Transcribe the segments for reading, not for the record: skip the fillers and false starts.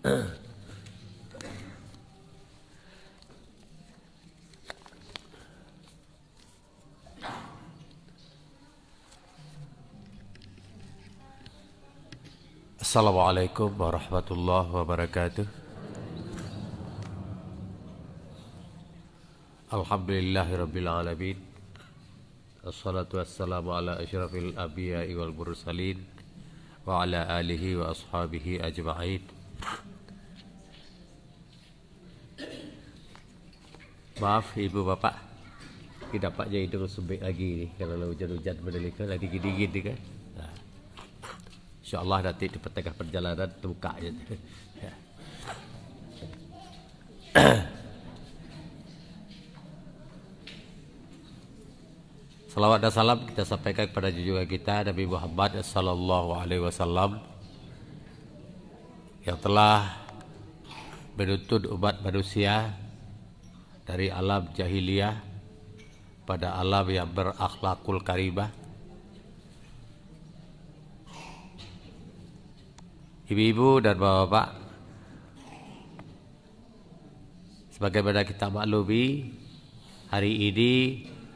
Assalamualaikum warahmatullahi wabarakatuh. Alhamdulillahirabbil alamin. Assalatu wassalamu ala asyrafil anbiya'i wal mursalin wa ala alihi wa ashabihi ajma'in. Maaf ibu bapak, tidak Pak Jai itu sebik lagi nih kalau hujan-hujan mendelika lagi dingin nih kan. InsyaAllah nanti di tengah perjalanan terbuka aja. Salawat dan salam kita sampaikan kepada junjungan kita Nabi Muhammad sallallahu alaihi wasallam yang telah menuntun umat manusia dari alam jahiliyah pada alam yang berakhlakul karimah. Ibu-ibu dan bapak-bapak, sebagaimana kita maklumi, hari ini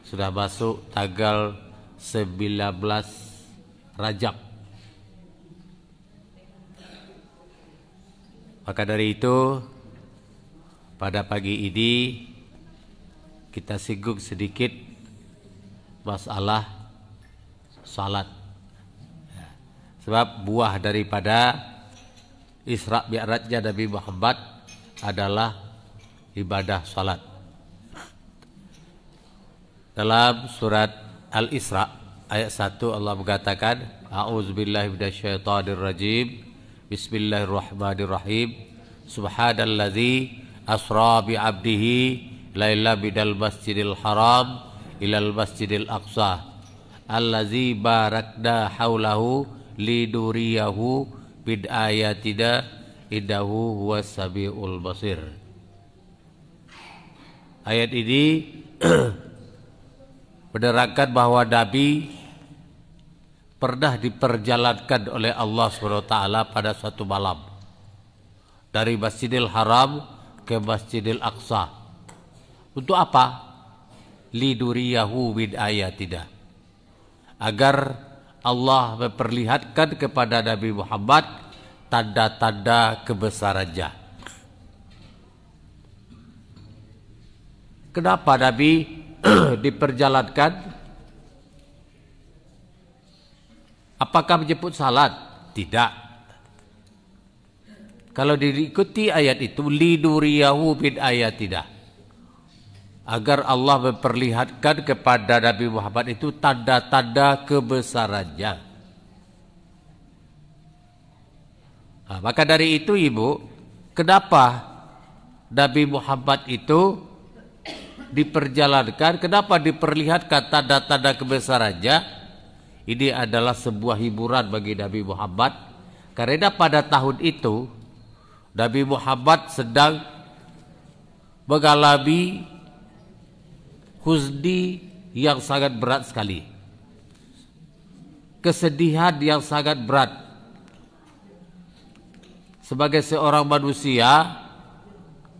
sudah masuk tanggal 19 Rajab. Maka dari itu, pada pagi ini kita singgung sedikit masalah salat. Sebab buah daripada Isra Mi'rajnya Nabi Muhammad adalah ibadah salat. Dalam surat Al-Isra ayat 1 Allah mengatakan, A'udzubillahi minasyaitonirrajim. Bismillahirrahmanirrahim. Subhanalladzi asra bi'abdihi laila minal masjidil haram ilal masjidil aqsa allazi barakna haulahu liduriyahu bid ayatina innahu huwas samiul basir. Ayat ini menerangkan bahwa Nabi pernah diperjalankan oleh Allah SWT pada suatu malam dari Masjidil Haram ke Masjidil Aqsa. Untuk apa? Liduriyahu bid ayatina, agar Allah memperlihatkan kepada Nabi Muhammad tanda-tanda kebesarannya. Kenapa Nabi diperjalankan? Apakah menyebut salat? Tidak. Kalau diikuti ayat itu, liduriyahu bin ayatina, agar Allah memperlihatkan kepada Nabi Muhammad itu tanda-tanda kebesarannya. Nah, maka dari itu ibu, kenapa Nabi Muhammad itu diperjalankan, kenapa diperlihatkan tanda-tanda kebesarannya? Ini adalah sebuah hiburan bagi Nabi Muhammad, karena pada tahun itu Nabi Muhammad sedang mengalami huzni yang sangat berat sekali, kesedihan yang sangat berat. Sebagai seorang manusia,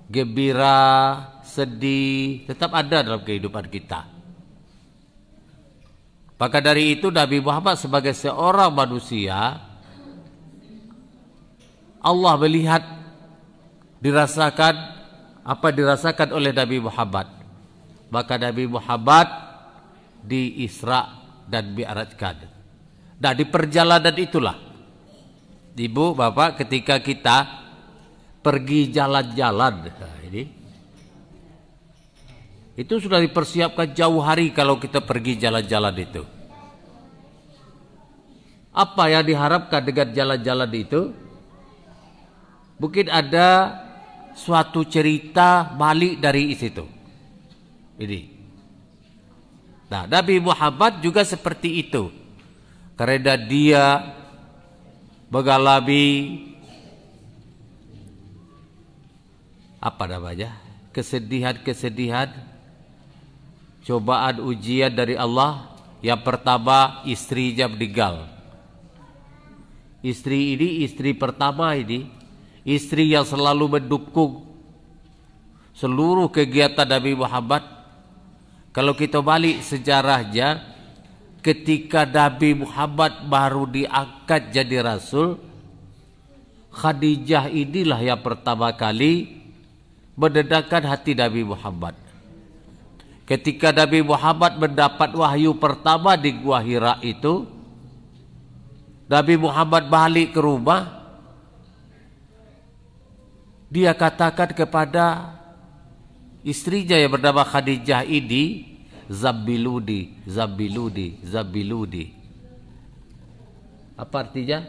gembira, sedih tetap ada dalam kehidupan kita. Maka dari itu Nabi Muhammad sebagai seorang manusia, Allah melihat, dirasakan apa dirasakan oleh Nabi Muhammad. Maka Nabi Muhammad di Isra dan Mi'rajkan. Nah, di perjalanan itulah, ibu bapak, ketika kita pergi jalan-jalan, nah ini itu sudah dipersiapkan jauh hari kalau kita pergi jalan-jalan itu. Apa yang diharapkan dengan jalan-jalan itu? Mungkin ada suatu cerita balik dari situ. Ini. Nah, Nabi Muhammad juga seperti itu. Karena dia mengalami apa namanya? Kesedihan-kesedihan, cobaan ujian dari Allah. Yang pertama, istrinya meninggal. Istri ini, istri pertama ini, istri yang selalu mendukung seluruh kegiatan Nabi Muhammad. Kalau kita balik sejarahnya, ketika Nabi Muhammad baru diangkat jadi Rasul, Khadijah inilah yang pertama kali mendedahkan hati Nabi Muhammad. Ketika Nabi Muhammad mendapat wahyu pertama di Gua Hira itu, Nabi Muhammad balik ke rumah, dia katakan kepada istrinya yang bernama Khadijah ini, Zabiludi, Zabiludi, Zabiludi. Apa artinya?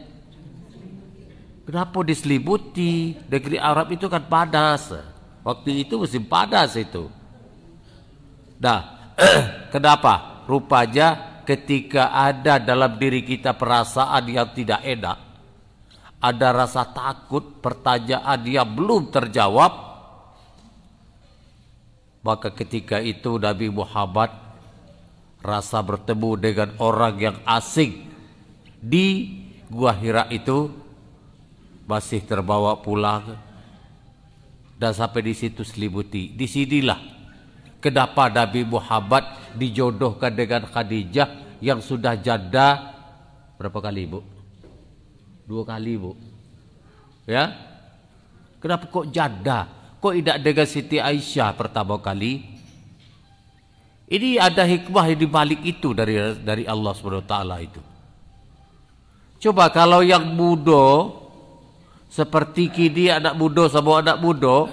Kenapa diselimuti? Negeri Arab itu kan panas. Waktu itu musim panas itu. Nah, kenapa? Rupanya ketika ada dalam diri kita perasaan yang tidak enak, ada rasa takut, pertanyaan yang belum terjawab, maka ketika itu Nabi Muhammad rasa bertemu dengan orang yang asing di Gua Hira itu masih terbawa pulang dan sampai di situ selimuti. Disinilah kenapa Nabi Muhammad dijodohkan dengan Khadijah yang sudah janda berapa kali, Bu? 2 kali, Bu. Ya? Kenapa kok janda? Kok tidak dengan Siti Aisyah pertama kali? Ini ada hikmah di balik itu dari Allah SWT itu. Coba kalau yang muda seperti kini, anak muda sama anak muda,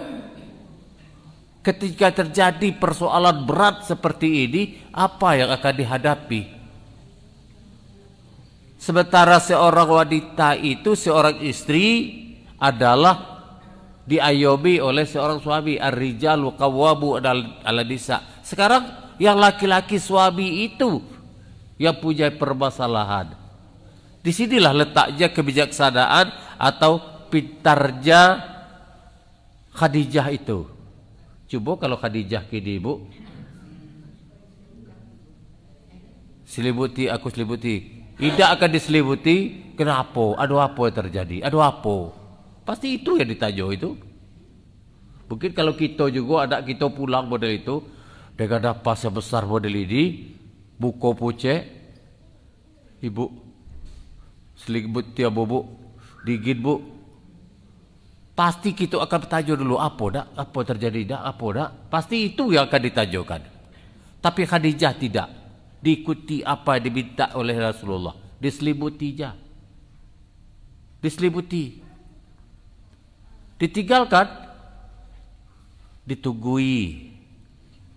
ketika terjadi persoalan berat seperti ini, apa yang akan dihadapi? Sementara seorang wanita itu, seorang istri adalah diayomi oleh seorang suami. Ar-rijalu qawwamu 'ala nisa. Sekarang yang laki-laki suami itu yang punya permasalahan. Disinilah letaknya kebijaksanaan atau pintarnya Khadijah itu. Coba kalau Khadijah kini, Bu, selimuti, aku selimuti, tidak akan diselimuti. Kenapa? Ada apa yang terjadi? Ada apa? Pasti itu yang ditanya itu. Mungkin kalau kita juga, anak kita pulang model itu dengan napas yang besar model ini, buko pucek, ibu selimuti ya, Bu, digit, Bu. Pasti kita akan bertanya dulu, apa dak? Apa terjadi dak? Apa dak? Pasti itu yang akan ditanyakan. Tapi Khadijah tidak. Diikuti apa yang diminta oleh Rasulullah. Diselimuti aja. Diselimuti. Ditinggalkan. Ditunggui.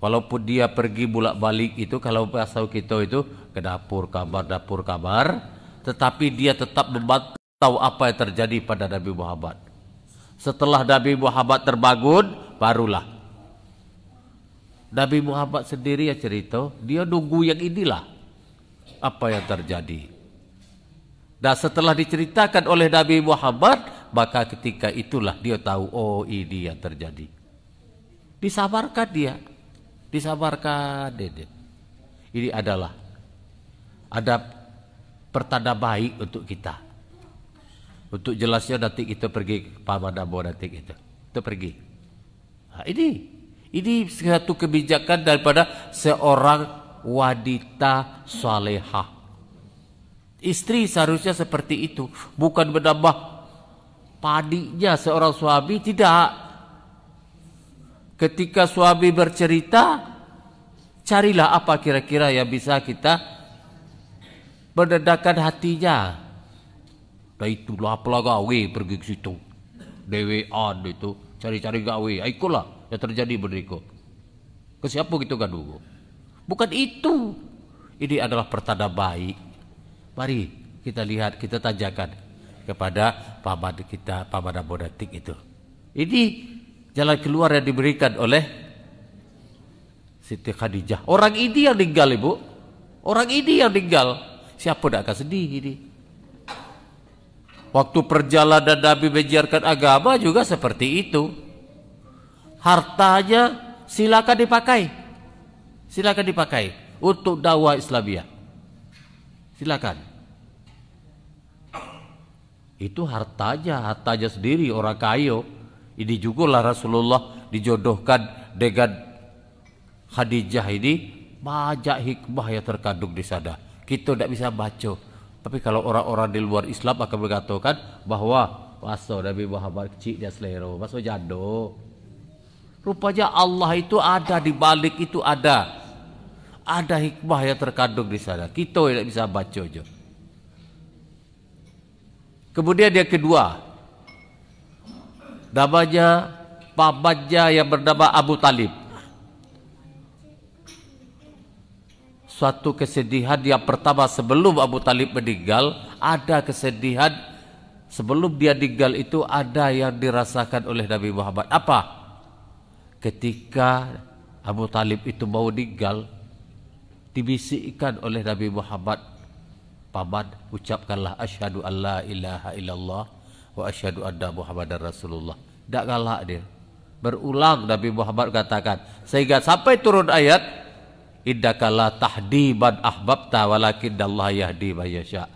Walaupun dia pergi bolak-balik itu, kalau bahasa kita itu ke dapur kamar, tetapi dia tetap memantau apa yang terjadi pada Nabi Muhammad. Setelah Nabi Muhammad terbangun, barulah Nabi Muhammad sendiri yang cerita, dia nunggu yang inilah apa yang terjadi. Dan setelah diceritakan oleh Nabi Muhammad, maka ketika itulah dia tahu, oh ini yang terjadi. Disabarkan dia, disabarkan. Ini adalah ada pertanda baik untuk kita. Untuk jelasnya nanti kita pergi ke Pamanabo nanti kita pergi. Nah, ini satu kebijakan daripada seorang wanita salehah. Istri seharusnya seperti itu, bukan menambah padinya seorang suami, tidak. Ketika suami bercerita, carilah apa kira-kira yang bisa kita mendedahkan hatinya. Nah itulah apalah gawe pergi ke situ. Dewean itu cari-cari gawe. Ikulah yang terjadi berikut. Ke siapa gitu gaduh? Bukan itu. Ini adalah pertanda baik. Mari kita lihat, kita tanyakan kepada paman kita, paman Abodatik itu. Ini jalan keluar yang diberikan oleh Siti Khadijah. Orang ini yang tinggal, Ibu. Orang ini yang tinggal. Siapa tidak akan sedih ini? Waktu perjalanan Nabi menyiarkan agama juga seperti itu. Hartanya silakan dipakai. Silakan dipakai untuk dakwah Islamiyah. Silakan. Itu hartanya sendiri orang kaya. Ini juga lah Rasulullah dijodohkan dengan Khadijah ini, banyak hikmah yang terkandung di sana. Kita tidak bisa baca. Tapi kalau orang-orang di luar Islam akan mengatakan bahwa masa Nabi Muhammad kecil dia selera, masa jado. Rupanya Allah itu ada di balik itu ada hikmah yang terkandung di sana. Kita tidak bisa baca aja. Kemudian yang kedua, namanya pamannya yang bernama Abu Talib. Suatu kesedihan yang pertama sebelum Abu Talib meninggal, ada kesedihan sebelum dia meninggal itu ada yang dirasakan oleh Nabi Muhammad. Apa? Ketika Abu Talib itu mau meninggal, dibisikkan oleh Nabi Muhammad, paman, ucapkanlah asyhadu an la ilaha illallah wa asyhadu anna Muhammadar Rasulullah. Tak galak dia. Berulang Nabi Muhammad katakan, sehingga sampai turun ayat, innaka la tahdi man ahbabta walakinnallaha yahdi man yasha.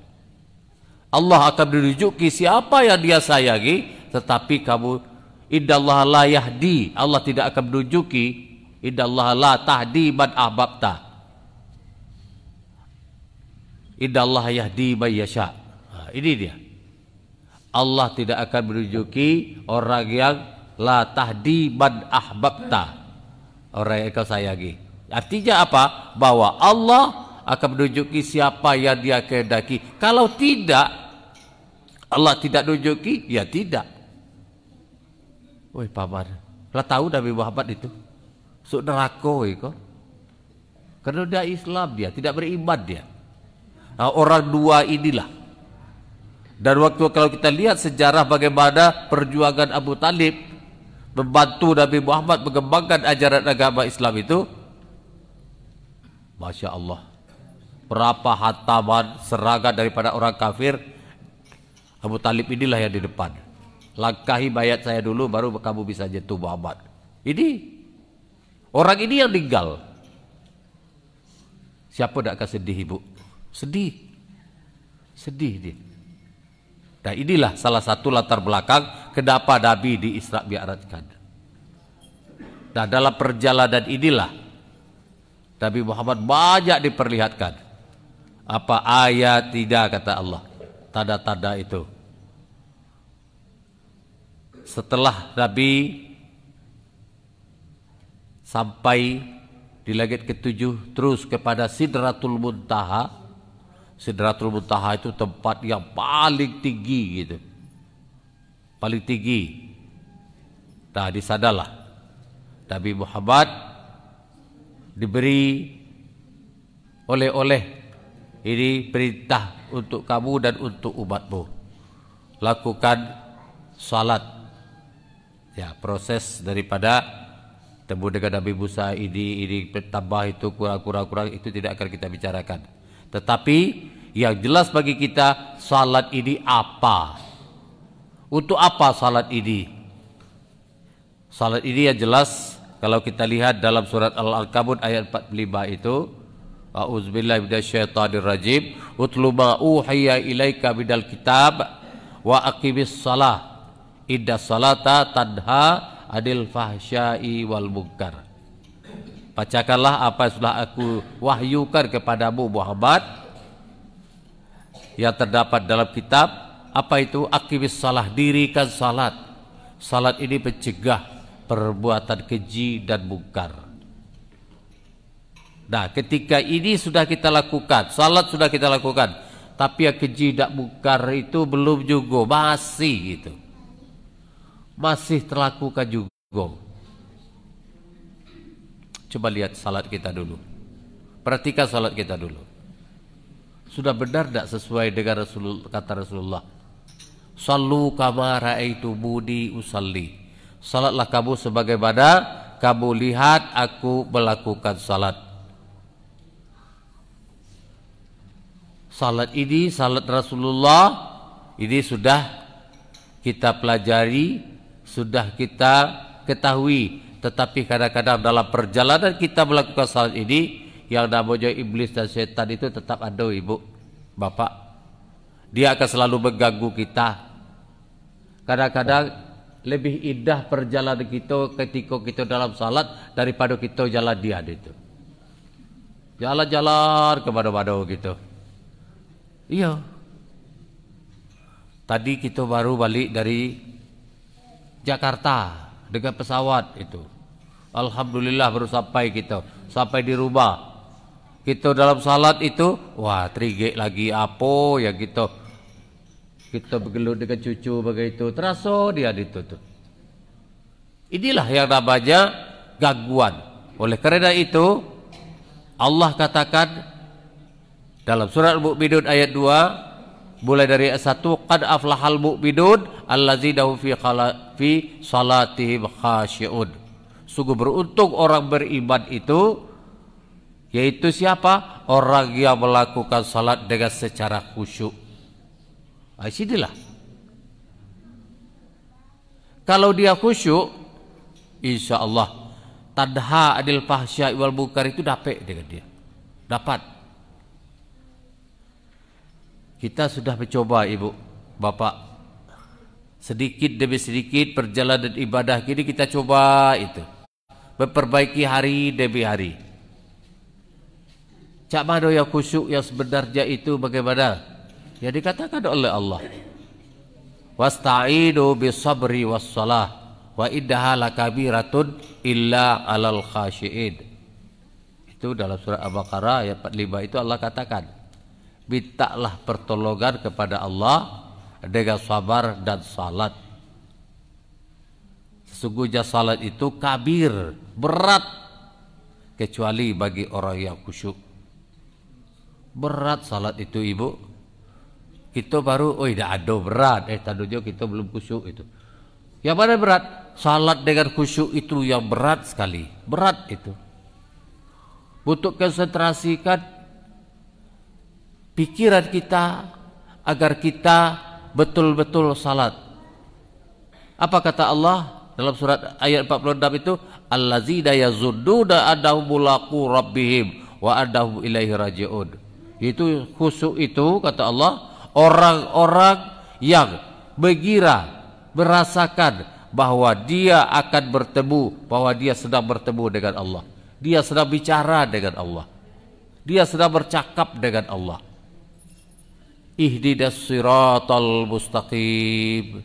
Allah akan menunjuki siapa yang dia sayangi, tetapi kamu, innallaha la yahdi, Allah tidak akan menunjuki, innallaha la tahdi man ahbabta, innallaha yahdi man yasha. Ini dia. Allah tidak akan menunjuki orang yang la tahdi man ahbabta, orang yang kau sayangi. Artinya apa? Bahwa Allah akan menunjuki siapa yang dia kehendaki. Kalau tidak, Allah tidak menunjuki, ya tidak. Woi paman, lah tahu Nabi Muhammad itu sok neraka kok. Karena dia Islam, dia tidak beriman dia. Nah, orang dua inilah. Dan waktu kalau kita lihat sejarah bagaimana perjuangan Abu Talib membantu Nabi Muhammad mengembangkan ajaran agama Islam itu, Masya Allah, berapa hataman serangan daripada orang kafir, Abu Talib inilah yang di depan. Langkahi bayat saya dulu baru kamu bisa jentuh Muhammad. Ini orang ini yang tinggal. Siapa tidak akan sedih ibu? Sedih dia. Nah inilah salah satu latar belakang kenapa Nabi di Isra Mi'rajkan. Nah dalam perjalanan inilah Nabi Muhammad banyak diperlihatkan. Apa ayat tidak kata Allah, tanda-tanda itu. Setelah Nabi sampai di langit ketujuh terus kepada Sidratul Muntaha. Sidratul Muntaha itu tempat yang paling tinggi gitu. Paling tinggi. Nah di sanalah Nabi Muhammad diberi oleh-oleh, ini perintah untuk kamu dan untuk umatmu, lakukan salat. Ya, proses daripada temu dengan Nabi Musa ini tambah itu kurang itu tidak akan kita bicarakan. Tetapi yang jelas bagi kita, salat ini apa? Untuk apa salat ini? Salat ini yang jelas kalau kita lihat dalam surat Al-Ankabut ayat 45 itu, a'udzubillahi minasyaitonirrajim, utlu ma uhiya ilaika minal kitab wa aqimis shalah inna salata tanha anil fahsya'i wal munkar. Bacakanlah apa yang sudah aku wahyukan kepadamu Muhammad yang terdapat dalam kitab. Apa itu? Aqimis shalah, dirikan salat. Salat ini mencegah perbuatan keji dan mungkar. Nah, ketika ini sudah kita lakukan, salat sudah kita lakukan, tapi yang keji dan mungkar itu belum juga, masih gitu. Masih terlakukan juga. Coba lihat salat kita dulu. Perhatikan salat kita dulu. Sudah benar tidak sesuai dengan kata Rasulullah? Sallu kama ra'aitumuni usalli. Salatlah kamu sebagaimana kamu lihat aku melakukan salat. Salat ini, salat Rasulullah ini sudah kita pelajari, sudah kita ketahui. Tetapi kadang-kadang dalam perjalanan kita melakukan salat ini, yang namanya iblis dan setan itu tetap ada, ibu, bapak. Dia akan selalu mengganggu kita. Kadang-kadang lebih indah perjalanan kita ketika kita dalam salat daripada kita jalan dia itu. Jalan-jalan ke mana-mana gitu. Iya. Tadi kita baru balik dari Jakarta dengan pesawat itu. Alhamdulillah baru sampai kita. Sampai di rumah. Kita dalam salat itu, wah trigek lagi apa ya gitu. Kita bergelut dengan cucu begitu. Terasa dia itu tuh. Inilah yang namanya gangguan. Oleh karena itu, Allah katakan dalam surat Al-Mu'minun ayat 2 mulai dari ayat 1, qad aflahal mu'minun allazina hum fi salatihim khashi'un. Sungguh beruntung orang beriman itu, yaitu siapa? Orang yang melakukan salat dengan secara khusyuk. Sinilah. Kalau dia khusyuk, insya Allah tanha adil fahsya wal munkar itu dapat dengan dia. Dapat. Kita sudah mencoba ibu, bapak, sedikit demi sedikit perjalanan ibadah kini kita coba itu. Memperbaiki hari demi hari. Cak mana yang khusyuk yang sebenarnya itu bagaimana? Ya dikatakan oleh Allah. Wasta'inu bisabri wassalah wa innaha lakabiratun illa alal khashiin. Itu dalam surah Al-Baqarah ayat 45 itu Allah katakan, mintalah pertolongan kepada Allah dengan sabar dan salat. Sesungguhnya salat itu kabir, berat, kecuali bagi orang yang khusyuk. Berat salat itu ibu. Kita baru, oh tidak ada berat. Tadinya kita belum khusyuk itu. Yang mana berat? Salat dengan khusyuk itu yang berat sekali. Berat itu. Untuk konsentrasikan pikiran kita agar kita betul-betul salat. Apa kata Allah dalam surat ayat 46 itu? Allazina yazunnuna annahum mulaqu rabbihim wa annahum ilaihi raji'un. Itu khusyuk itu kata Allah, orang-orang yang mengira, merasakan bahwa dia akan bertemu, bahwa dia sedang bertemu dengan Allah. Dia sedang bicara dengan Allah. Dia sedang bercakap dengan Allah. Ihdinas siratal mustaqim.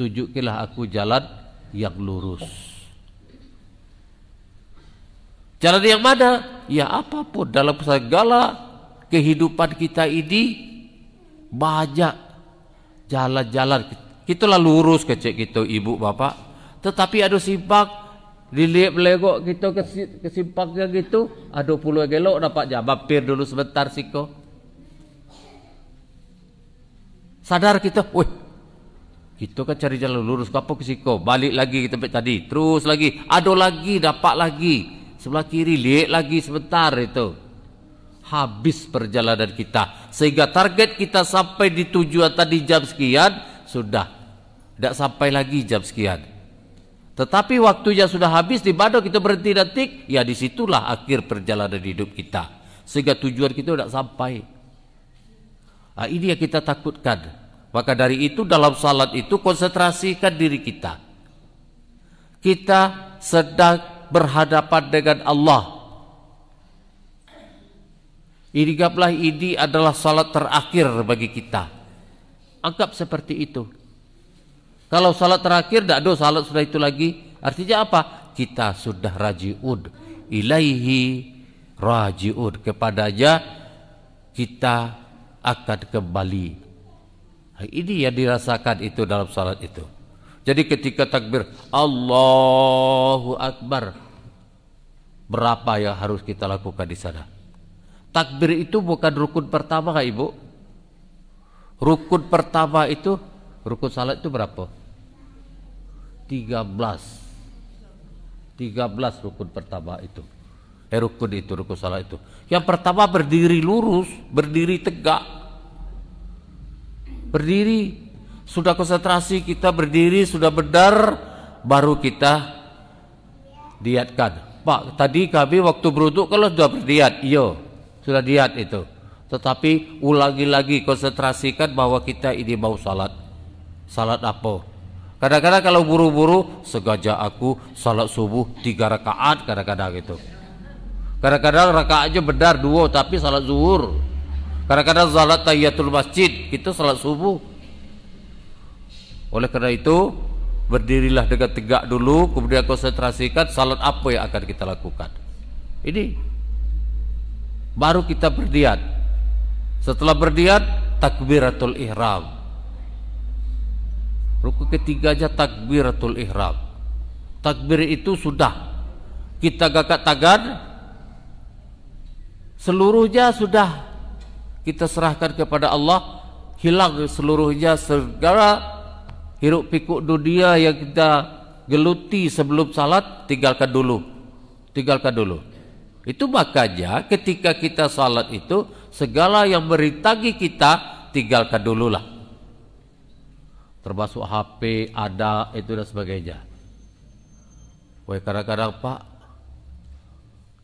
Tunjukilah aku jalan yang lurus. Jalan yang mana? Ya apapun dalam segala kehidupan kita ini banyak jalan-jalan. Kita lah lurus kecek kita ibu bapak. Tetapi ada simpang, dilihat legok kita ke simpangnya gitu, ada puluh gelok dapat jam. Mampir dulu sebentar siko. Sadar kita, wih, kita kan cari jalan lurus, apa ke siko? Balik lagi ke tempat tadi, terus lagi, ada lagi, dapat lagi. Sebelah kiri, lihat lagi sebentar itu. Habis perjalanan kita. Sehingga target kita sampai di tujuan tadi jam sekian, sudah. Tidak sampai lagi jam sekian. Tetapi waktunya sudah habis, di mana kita berhenti detik, ya disitulah akhir perjalanan hidup kita. Sehingga tujuan kita tidak sampai. Nah, ini yang kita takutkan. Maka dari itu dalam salat itu konsentrasikan diri kita. Kita sedang berhadapan dengan Allah. Ingatlah ini adalah salat terakhir bagi kita. Anggap seperti itu. Kalau salat terakhir tidak ada salat sudah itu lagi. Artinya apa? Kita sudah raji'un. Ilaihi raji'un. Kepadanya kita akan kembali. Ini yang dirasakan itu dalam salat itu. Jadi ketika takbir Allahu Akbar, berapa yang harus kita lakukan di sana? Takbir itu bukan rukun pertama Kak Ibu. Rukun pertama itu, rukun salat itu berapa? 13 rukun pertama itu. Rukun itu, rukun salat itu. Yang pertama berdiri lurus, berdiri tegak. Berdiri, sudah konsentrasi kita berdiri, sudah benar, baru kita diatkan. Pak, tadi kami waktu beruduk kalau sudah berdiat, iya, sudah diat itu. Tetapi ulangi lagi, konsentrasikan bahwa kita ini mau salat. Salat apa? Kadang-kadang kalau buru-buru, sengaja aku salat subuh 3 rakaat kadang-kadang gitu. Kadang-kadang rakaatnya benar 2 tapi salat zuhur. Kadang-kadang salat tahiyatul masjid, itu salat subuh. Oleh karena itu, berdirilah dengan tegak dulu, kemudian konsentrasikan salat apa yang akan kita lakukan. Ini baru kita berniat. Setelah berniat, takbiratul ihram. Rukun ketiganya takbiratul ihram. Takbir itu sudah kita gagak tangan, seluruhnya sudah kita serahkan kepada Allah, hilang seluruhnya segala hiruk pikuk dunia yang kita geluti sebelum salat, tinggalkan dulu. Itu makanya ketika kita salat itu segala yang merintangi kita tinggalkan dululah. Termasuk HP, ada itu dan sebagainya. Wah, kadang-kadang Pak,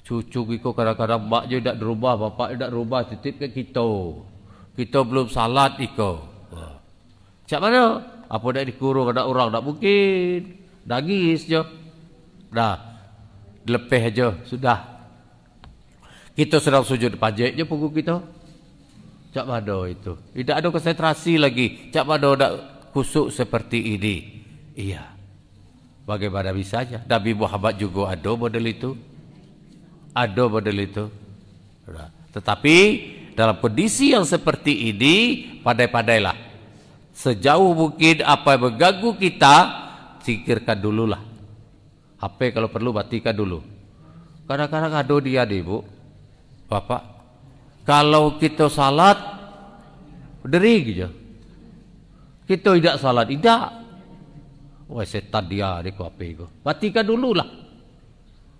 cucu Kiko kadang-kadang mak je tidak dirubah, bapak tidak dirubah, titip ke kita belum salat Iko. Cak mana? Apa dah dikurung ada orang, tak mungkin. Nangis je. Dah, lepeh aja sudah. Kita sedang sujud pajak je punggung kita. Cak mana itu? Tidak ada konsentrasi lagi. Cak mana tak kusuk seperti ini. Iya. Bagaimana bisanya? Nabi Muhammad juga ada model itu. Ada model itu. Tetapi dalam kondisi yang seperti ini, pandai-pandailah. Sejauh mungkin apa yang mengganggu kita, singkirkan dululah. HP kalau perlu matikan dulu. Kadang-kadang ada dia nih Bu, Bapak. Kalau kita salat, dering aja. Kita tidak salat, tidak. Wah, setan dia di HP itu. Matikan dulu lah.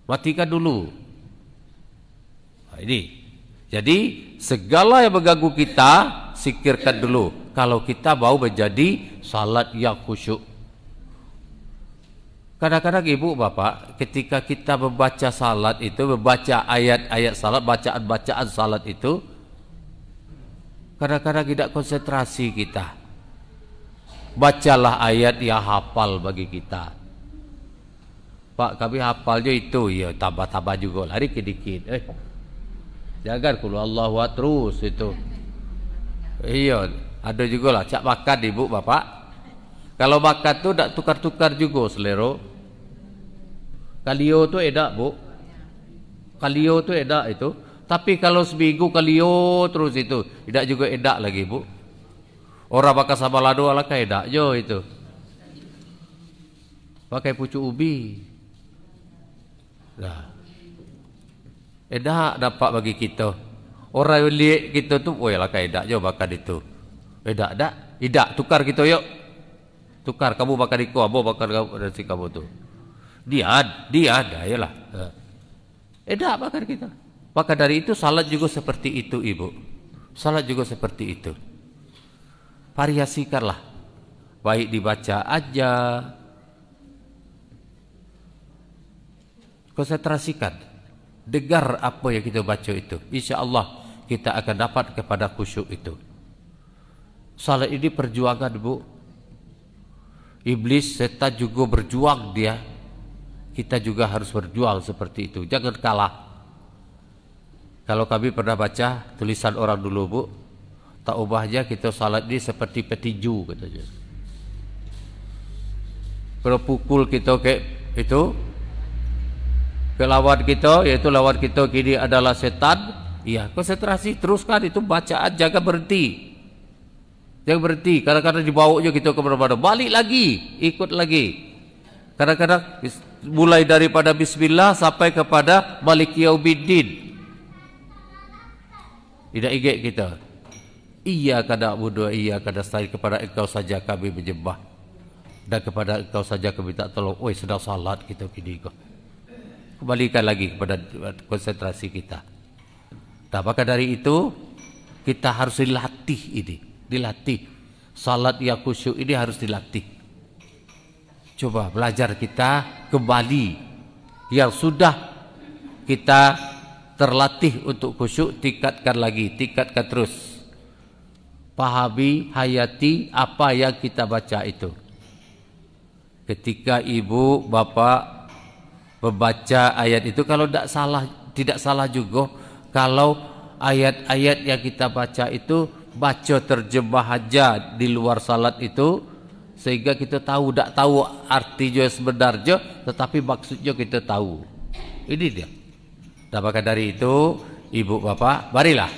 Matikan dulu. Nah, ini. Jadi segala yang mengganggu kita singkirkan dulu. Kalau kita mau menjadi salat yang khusyuk. Kadang-kadang ibu bapak, ketika kita membaca salat itu, membaca ayat-ayat salat, bacaan-bacaan salat itu, kadang-kadang tidak konsentrasi kita. Bacalah ayat yang hafal bagi kita. Pak, kami hafalnya itu, ya tambah-tambah juga, lari dikit. Jangan kalau Allah terus itu. Iya, ada juga lah. Cak makan ibu bapak. Kalau makan tu tak tukar-tukar juga selero. Kalio tu edak bu. Kalio tu edak itu. Tapi kalau seminggu kalio terus itu, tidak juga edak lagi bu. Orang pakai sama lado ala edak jo itu. Pakai pucuk ubi. Nah. Edak dapat bagi kita. Orang lihat kita tu, woi lah edak jo makan itu. Edak tukar kita yuk. Tukar kamu makan iko, abo makan kamu dan si kamu tu. Dia ada yalah. Edak makan kita. Maka dari itu salat juga seperti itu ibu. Salat juga seperti itu. Variasikanlah. Baik dibaca aja. Konsentrasikan. Dengar apa yang kita baca itu. Insya Allah kita akan dapat kepada khusyuk itu. Salat ini perjuangan bu. Iblis, setan juga berjuang dia. Kita juga harus berjuang seperti itu. Jangan kalah. Kalau kami pernah baca tulisan orang dulu bu, tak ubahnya kita salat ini seperti petinju katanya. Kalau pukul kita ke itu, ke lawan kita, yaitu lawan kita kini adalah setan. Iya, konsentrasi teruskan itu bacaan, jangan berhenti. Jangan berhenti. Kadang-kadang dibawanya kita ke mana-mana, balik lagi, ikut lagi. Kadang-kadang mulai daripada bismillah sampai kepada maliki yaumiddin. Tidak ingat kita. Iyyaka na'budu wa iyyaka nasta'in, kepada engkau saja kami menyembah dan kepada engkau saja kami minta tolong. Oi, sedang salat kita kini kok. Kembalikan lagi kepada konsentrasi kita. Nah, maka dari itu kita harus dilatih ini, dilatih. Salat yang khusyuk ini harus dilatih. Coba belajar kita kembali yang sudah kita terlatih untuk khusyuk, tingkatkan lagi, tingkatkan terus. pahami, hayati apa yang kita baca itu. Ketika ibu, bapak membaca ayat itu, kalau tidak salah juga kalau ayat-ayat yang kita baca itu baca terjemah aja di luar salat itu, sehingga kita tidak tahu artinya sebenarnya, tetapi maksudnya kita tahu. Ini dia. Dan maka dari itu, ibu bapak, marilah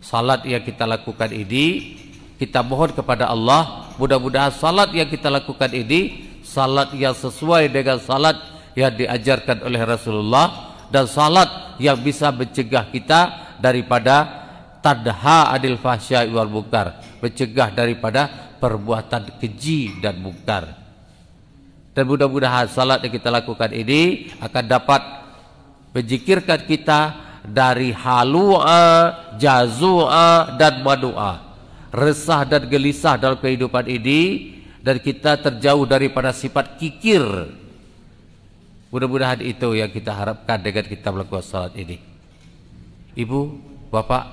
salat yang kita lakukan ini, kita mohon kepada Allah, mudah-mudahan salat yang kita lakukan ini salat yang sesuai dengan salat yang diajarkan oleh Rasulullah, dan salat yang bisa mencegah kita daripada tadha adil fahsya'i wal munkar, mencegah daripada perbuatan keji dan mungkar. Dan mudah-mudahan salat yang kita lakukan ini akan dapat menjikirkan kita dari halu'a, jazu'a, dan manu'a, resah dan gelisah dalam kehidupan ini, dan kita terjauh daripada sifat kikir. Mudah-mudahan itu yang kita harapkan dengan kita melakukan salat ini. Ibu, bapak,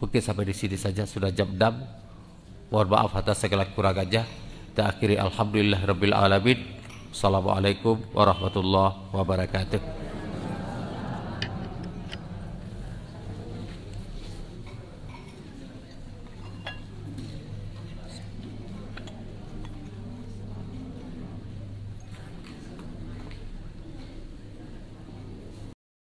mungkin sampai di sini saja, sudah jam 6. Mohon maaf atas segala kekurangannya. Kita akhiri alhamdulillah rabbil alamin. Assalamualaikum warahmatullahi wabarakatuh.